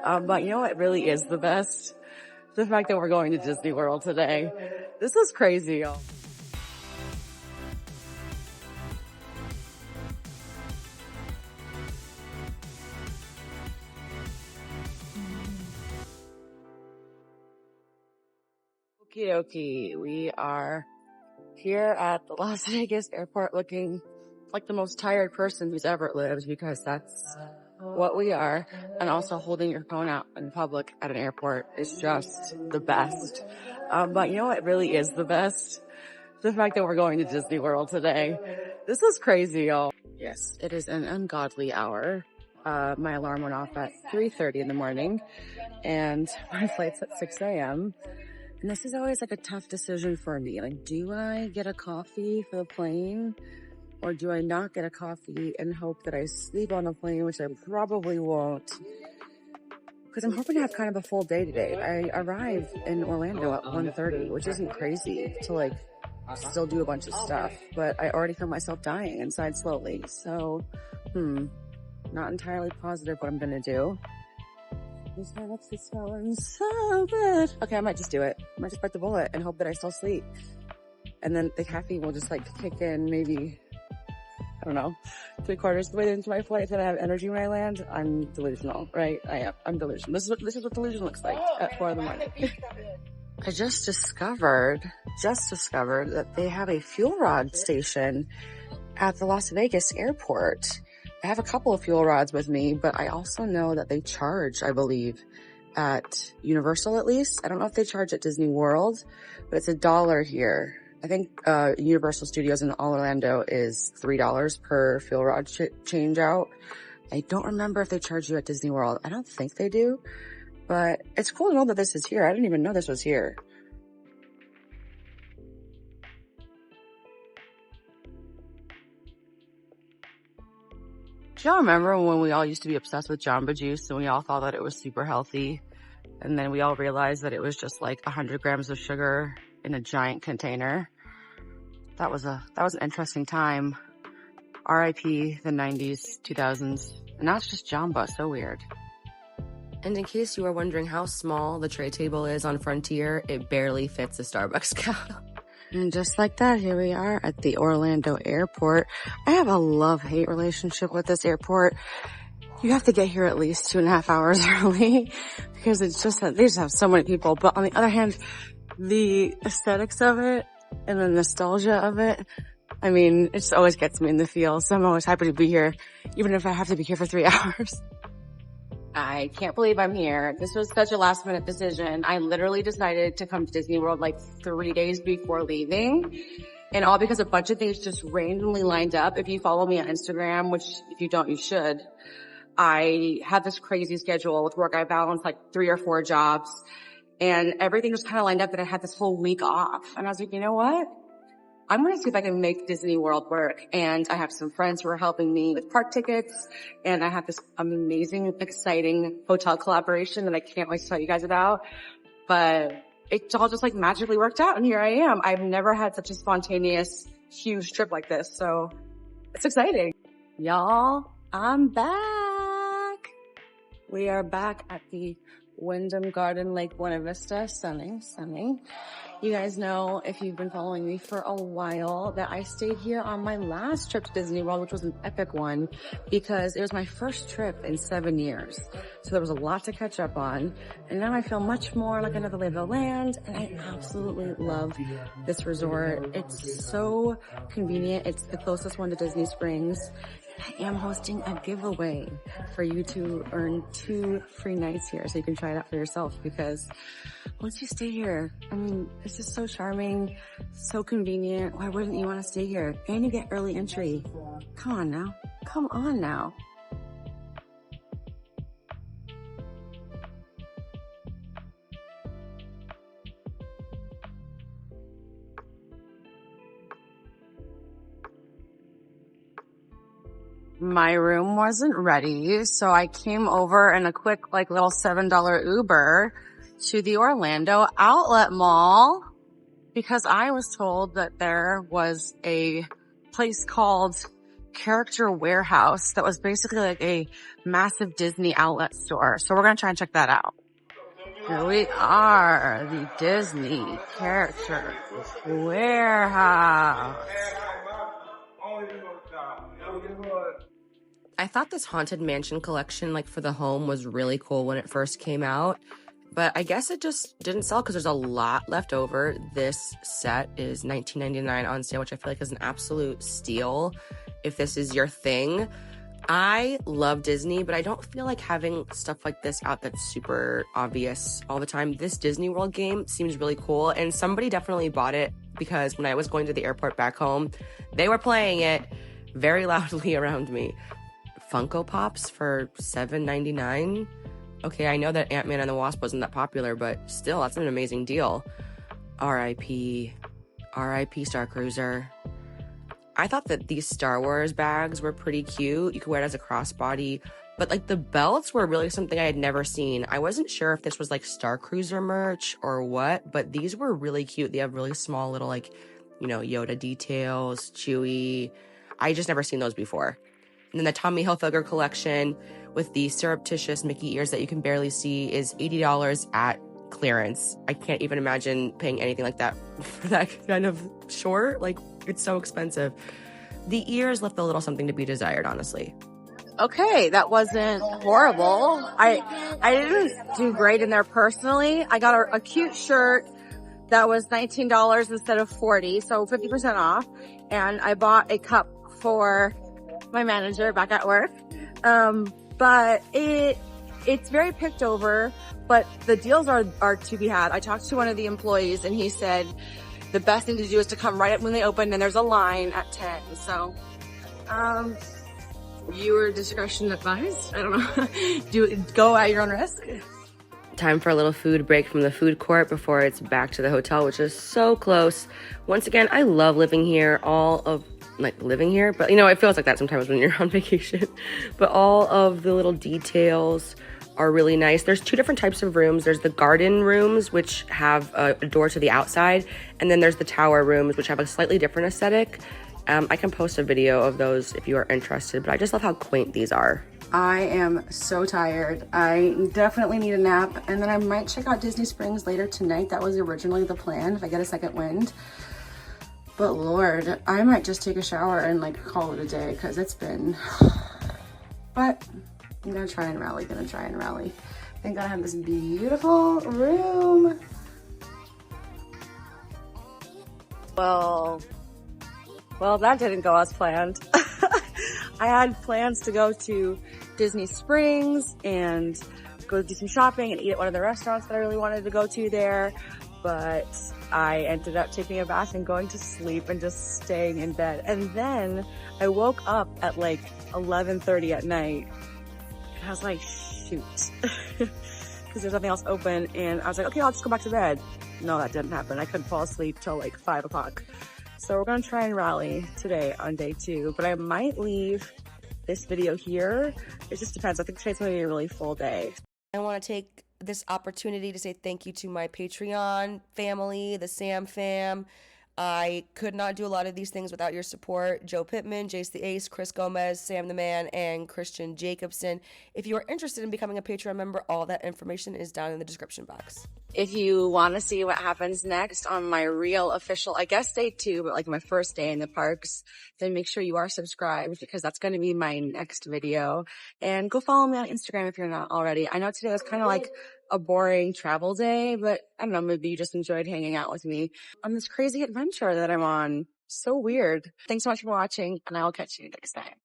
But you know what really is the best? The fact that we're going to Disney World today. This is crazy, y'all. Okie dokie. We are here at the Las Vegas airport looking like the most tired person who's ever lived, because that's what we are. And also holding your phone out in public at an airport is just the best. But you know what really is the best? The fact that we're going to Disney World today. This is crazy, y'all. Yes, it is an ungodly hour. My alarm went off at 3:30 in the morning and my flight's at 6 a.m. And this is always like a tough decision for me. Like, do I get a coffee for the plane, or do I not get a coffee and hope that I sleep on the plane, which I probably won't? Because I'm hoping to have kind of a full day today. I arrive in Orlando at 1:30, which isn't crazy to like still do a bunch of stuff, but I already feel myself dying inside slowly. So, not entirely positive what I'm gonna do. This is smelling so good. Okay, I might just do it. I might just bite the bullet and hope that I still sleep. And then the caffeine will just like kick in maybe, I don't know, 3/4 of the way into my flight, then I have energy when I land. I'm delusional, right? I am. I'm delusional. This is what delusion looks like at 4 in the morning. I just discovered that they have a fuel rod station at the Las Vegas airport. I have a couple of fuel rods with me, but I also know that they charge, I believe, at Universal at least. I don't know if they charge at Disney World, but it's $1 here. I think Universal Studios in Orlando is $3 per fuel rod change out. I don't remember if they charge you at Disney World. I don't think they do, but it's cool to know that this is here. I didn't even know this was here. Do y'all remember when we all used to be obsessed with Jamba Juice and we all thought that it was super healthy? And then we all realized that it was just like 100 grams of sugar in a giant container. That was an interesting time. RIP the 90s, 2000s. And now it's just Jamba. So weird. And in case you are wondering how small the tray table is on Frontier, it barely fits a Starbucks cup. And just like that, here we are at the Orlando airport. I have a love-hate relationship with this airport. You have to get here at least 2.5 hours early because it's just that they just have so many people. But on the other hand, the aesthetics of it and the nostalgia of it, I mean, it just always gets me in the feels. So I'm always happy to be here, even if I have to be here for 3 hours. I can't believe I'm here. This was such a last minute decision. I literally decided to come to Disney World like 3 days before leaving, and all because a bunch of things just randomly lined up. If you follow me on Instagram, which if you don't, you should, I have this crazy schedule with work. I balance like 3 or 4 jobs, and everything just kind of lined up that I had this whole week off. And I was like, you know what? I'm going to see if I can make Disney World work. And I have some friends who are helping me with park tickets. And I have this amazing, exciting hotel collaboration that I can't wait to tell you guys about. But it all just like magically worked out. And here I am. I've never had such a spontaneous, huge trip like this. So it's exciting. Y'all, I'm back. We are back at the Wyndham Garden Lake Buena Vista. Stunning, stunning. You guys know, if you've been following me for a while, that I stayed here on my last trip to Disney World, which was an epic one because it was my first trip in 7 years. So there was a lot to catch up on. And now I feel much more like another lay of the land. And I absolutely love this resort. It's so convenient. It's the closest one to Disney Springs. I am hosting a giveaway for you to earn 2 free nights here so you can try it out for yourself, because once you stay here, I mean, it's just so charming, so convenient. Why wouldn't you want to stay here? And you get early entry. Come on now. Come on now. My room wasn't ready, so I came over in a quick, like, little $7 Uber to the Orlando Outlet Mall because I was told that there was a place called character warehouse that was basically like a massive Disney outlet store. So we're gonna try and check that out. Here we are, the Disney character warehouse. I thought this Haunted Mansion collection, like for the home, was really cool when it first came out, but I guess it just didn't sell because there's a lot left over. This set is $19.99 on sale, which I feel like is an absolute steal if this is your thing. I love Disney, but I don't feel like having stuff like this out that's super obvious all the time. This Disney World game seems really cool, and somebody definitely bought it because when I was going to the airport back home, they were playing it very loudly around me. Funko Pops for $7.99. Okay, I know that Ant-Man and the Wasp wasn't that popular, but still, that's an amazing deal. R.I.P. Star Cruiser. I thought that these Star Wars bags were pretty cute. You could wear it as a crossbody, but like the belts were really something I had never seen. I wasn't sure if this was like Star Cruiser merch or what, but these were really cute. They have really small little like, you know, Yoda details, Chewie. I just never seen those before. And then the Tommy Hilfiger collection with the surreptitious Mickey ears that you can barely see is $80 at clearance. I can't even imagine paying anything like that for that kind of short. Like, it's so expensive. The ears left a little something to be desired, honestly. Okay, that wasn't horrible. I didn't do great in there personally. I got a cute shirt that was $19 instead of $40, so 50% off. And I bought a cup for my manager back at work. But it's very picked over, but the deals are to be had. I talked to one of the employees and he said the best thing to do is to come right up when they open, and there's a line at 10. So, viewer discretion advised. I don't know. Go at your own risk. Time for a little food break from the food court before it's back to the hotel, which is so close. Once again, I love living here. Living here, but you know, it feels like that sometimes when you're on vacation. But all of the little details are really nice. There's two different types of rooms. There's the garden rooms, which have a door to the outside, and then there's the tower rooms, which have a slightly different aesthetic. I can post a video of those if you are interested, but I just love how quaint these are. I am so tired. I definitely need a nap, and then I might check out Disney Springs later tonight. That was originally the plan if I get a second wind. But Lord, I might just take a shower and like call it a day because it's been, but I'm gonna try and rally, Thank God I have this beautiful room. Well, that didn't go as planned. I had plans to go to Disney Springs and go do some shopping and eat at one of the restaurants that I really wanted to go to there. But I ended up taking a bath and going to sleep and just staying in bed. And then I woke up at like 11:30 at night. And I was like, shoot. Because there's nothing else open. And I was like, okay, I'll just go back to bed. No, that didn't happen. I couldn't fall asleep till like 5 o'clock. So we're going to try and rally today on day 2. But I might leave this video here. It just depends. I think today's going to be a really full day. I want to take this opportunity to say thank you to my Patreon family, the Sam fam. I could not do a lot of these things without your support. Joe Pittman, Jace the Ace, Chris Gomez, Sam the Man, and Christian Jacobson. If you are interested in becoming a Patreon member, all that information is down in the description box. If you want to see what happens next on my real official, I guess day 2, but like my first day in the parks, then make sure you are subscribed because that's going to be my next video. And go follow me on Instagram if you're not already. I know today was kind of like a boring travel day, but I don't know, maybe you just enjoyed hanging out with me on this crazy adventure that I'm on. So weird. Thanks so much for watching, and I will catch you next time.